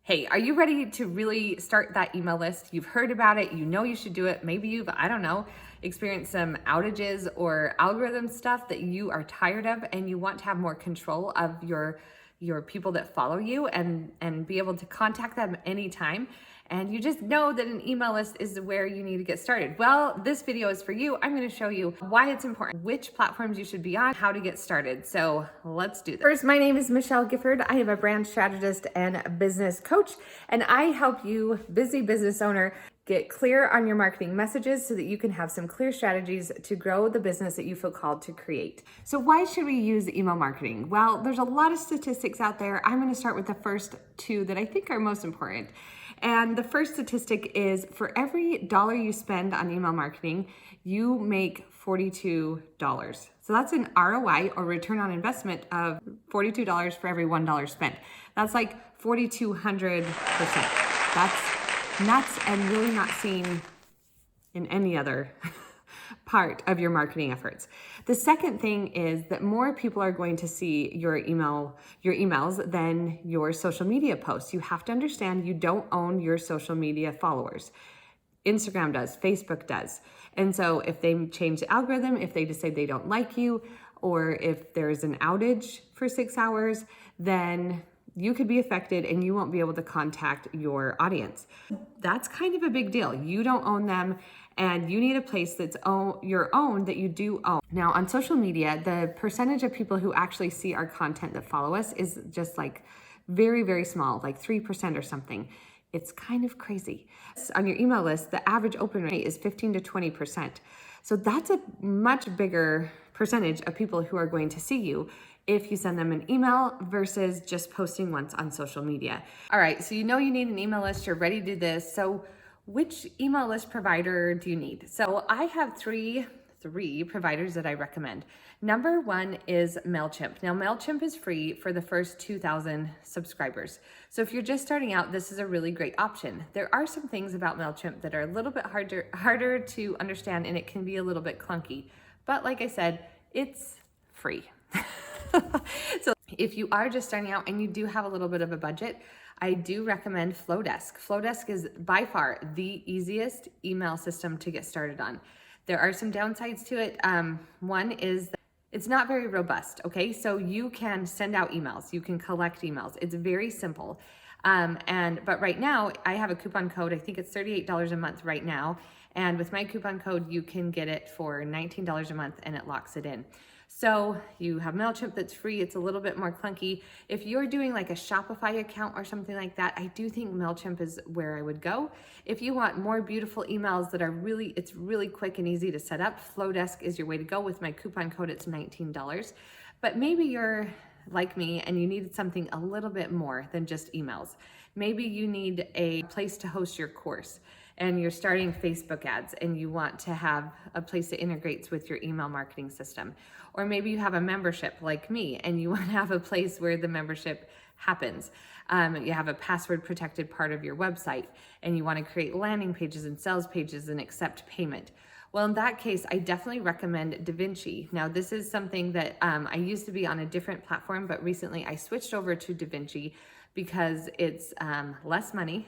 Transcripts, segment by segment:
Hey, are you ready to really start that email list? You've heard about it, you know you should do it. Maybe you've, I don't know, experienced some outages or algorithm stuff that you are tired of and you want to have more control of your people that follow you and be able to contact them anytime. And you just know that an email list is where you need to get started. Well, this video is for you. I'm going to show you why it's important, which platforms you should be on, how to get started. So let's do this. First, my name is Michelle Gifford. I am a brand strategist and business coach, and I help you, busy business owner, get clear on your marketing messages so that you can have some clear strategies to grow the business that you feel called to create. So why should we use email marketing? Well, there's a lot of statistics out there. I'm going to start with the first two that I think are most important. And the first statistic is for every dollar you spend on email marketing, you make $42. So that's an ROI, or return on investment, of $42 for every $1 spent. That's like 4,200%. That's nuts and really not seen in any other part of your marketing efforts. The second thing is that more people are going to see your emails than your social media posts. You have to understand you don't own your social media followers. Instagram does, Facebook does. And so if they change the algorithm, if they decide they don't like you, or if there's an outage for 6 hours, then you could be affected and you won't be able to contact your audience. That's kind of a big deal. You don't own them, and you need a place that's your own, that you do own. Now, on social media, the percentage of people who actually see our content that follow us is just like very, very small, like 3% or something. It's kind of crazy. On your email list, the average open rate is 15 to 20%. So that's a much bigger percentage of people who are going to see you if you send them an email versus just posting once on social media. All right, so you know you need an email list, you're ready to do this. So which email list provider do you need? So I have three providers that I recommend. Number one is MailChimp. Now, MailChimp is free for the first 2,000 subscribers. So if you're just starting out, this is a really great option. There are some things about MailChimp that are a little bit harder to understand, and it can be a little bit clunky. But like I said, it's free. So if you are just starting out and you do have a little bit of a budget, I do recommend Flowdesk. Flowdesk is by far the easiest email system to get started on. There are some downsides to it. One is that it's not very robust, okay? So you can send out emails, you can collect emails. It's very simple. But right now, I have a coupon code. I think it's $38 a month right now. And with my coupon code, you can get it for $19 a month, and it locks it in. So you have MailChimp that's free. It's a little bit more clunky. If you're doing like a Shopify account or something like that, I do think MailChimp is where I would go. If you want more beautiful emails that are it's really quick and easy to set up, Flowdesk is your way to go. With my coupon code, it's $19. But maybe you're like me and you needed something a little bit more than just emails. Maybe you need a place to host your course, and you're starting Facebook ads and you want to have a place that integrates with your email marketing system. Or maybe you have a membership like me and you want to have a place where the membership happens. You have a password protected part of your website and you want to create landing pages and sales pages and accept payment. Well, in that case, I definitely recommend DaVinci. Now, this is something that I used to be on a different platform, but recently I switched over to DaVinci because it's less money.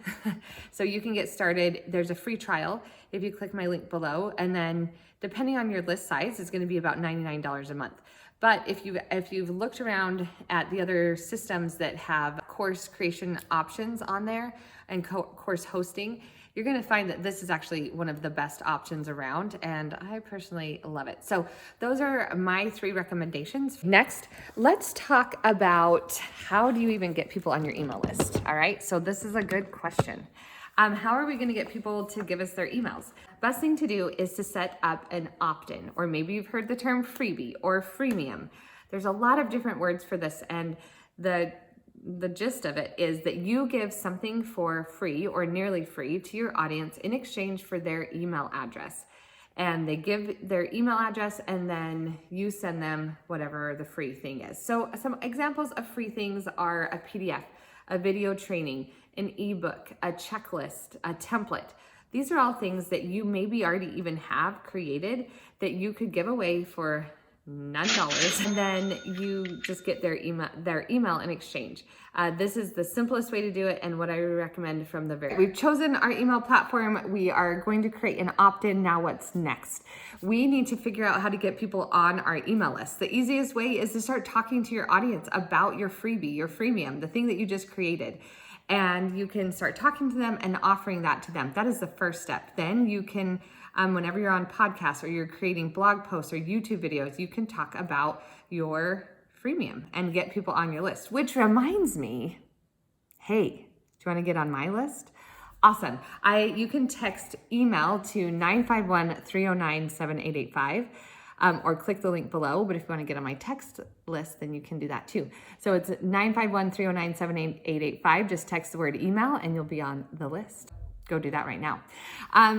So you can get started. There's a free trial if you click my link below. And then depending on your list size, it's going to be about $99 a month. But if you've looked around at the other systems that have course creation options on there and course hosting, you're going to find that this is actually one of the best options around, and I personally love it. So those are my 3 recommendations. Next, let's talk about how do you even get people on your email list? All right, so this is a good question. How are we going to get people to give us their emails? Best thing to do is to set up an opt-in, or maybe you've heard the term freebie or freemium. There's a lot of different words for this, and the gist of it is that you give something for free or nearly free to your audience in exchange for their email address. And they give their email address and then you send them whatever the free thing is. So some examples of free things are a PDF, a video training, an ebook, a checklist, a template. These are all things that you maybe already even have created that you could give away for none dollars, and then you just get their email in exchange. This is the simplest way to do it, and what I recommend from the very. We've chosen our email platform. We are going to create an opt-in. Now what's next? We need to figure out how to get people on our email list. The easiest way is to start talking to your audience about your freebie, your freemium, the thing that you just created. And you can start talking to them and offering that to them. That is the first step. Then you can, whenever you're on podcasts or you're creating blog posts or YouTube videos, you can talk about your freemium and get people on your list. Which reminds me, hey, do you want to get on my list? Awesome. You can text email to 951-309-7885. Or click the link below. But if you want to get on my text list, then you can do that too. So it's 951-309-7885. Just text the word email and you'll be on the list. Go do that right now.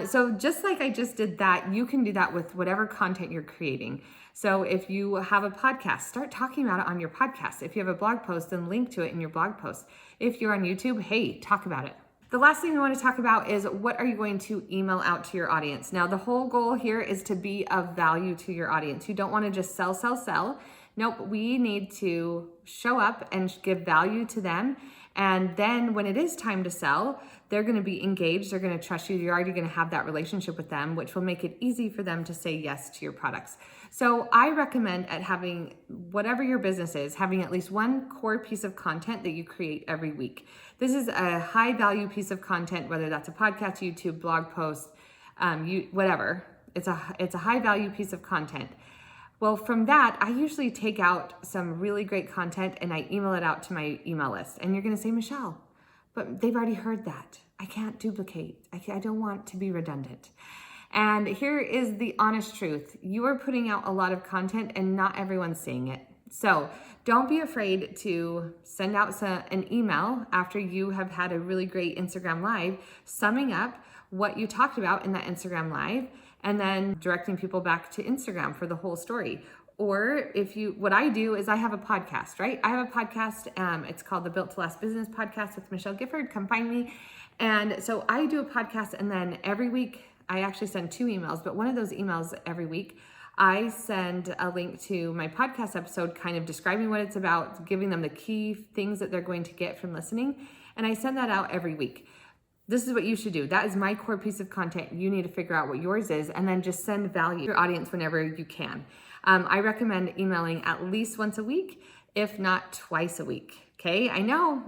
So just like I just did that, you can do that with whatever content you're creating. So if you have a podcast, start talking about it on your podcast. If you have a blog post, then link to it in your blog post. If you're on YouTube, hey, talk about it. The last thing we want to talk about is what are you going to email out to your audience? Now, the whole goal here is to be of value to your audience. You don't want to just sell, sell, sell. Nope, we need to show up and give value to them. And then when it is time to sell, they're going to be engaged. They're going to trust you. You're already going to have that relationship with them, which will make it easy for them to say yes to your products. So I recommend at having whatever your business is, having at least one core piece of content that you create every week. This is a high value piece of content, whether that's a podcast, YouTube, blog post, whatever. It's a high value piece of content. Well, from that, I usually take out some really great content and I email it out to my email list. And you're going to say, Michelle, but they've already heard that. I can't duplicate. I don't want to be redundant. And here is the honest truth. You are putting out a lot of content and not everyone's seeing it. So don't be afraid to send out an email after you have had a really great Instagram Live, summing up what you talked about in that Instagram Live, and then directing people back to Instagram for the whole story. Or what I do is I have a podcast, right? I have a podcast. It's called the Built to Last Business Podcast with Michelle Gifford. Come find me. And so I do a podcast, and then every week I actually send 2 emails, but one of those emails every week, I send a link to my podcast episode, kind of describing what it's about, giving them the key things that they're going to get from listening. And I send that out every week. This is what you should do. That is my core piece of content. You need to figure out what yours is and then just send value to your audience whenever you can. I recommend emailing at least once a week, if not twice a week. Okay, I know,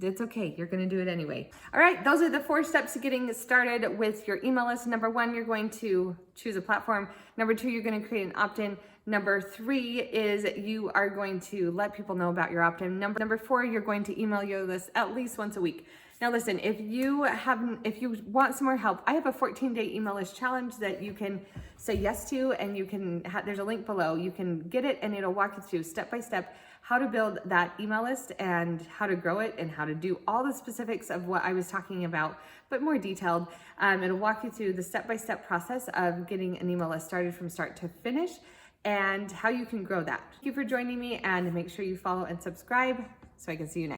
it's okay. You're gonna do it anyway. All right, those are the 4 steps to getting started with your email list. Number 1, you're going to choose a platform. Number 2, you're gonna create an opt-in. Number 3 is you are going to let people know about your opt-in. Number 4, you're going to email your list at least once a week. Now listen, if you want some more help, I have a 14-day email list challenge that you can say yes to, and you can, there's a link below. You can get it and it'll walk you through step by step how to build that email list and how to grow it and how to do all the specifics of what I was talking about, but more detailed. It'll walk you through the step-by-step process of getting an email list started from start to finish and how you can grow that. Thank you for joining me, and make sure you follow and subscribe so I can see you next.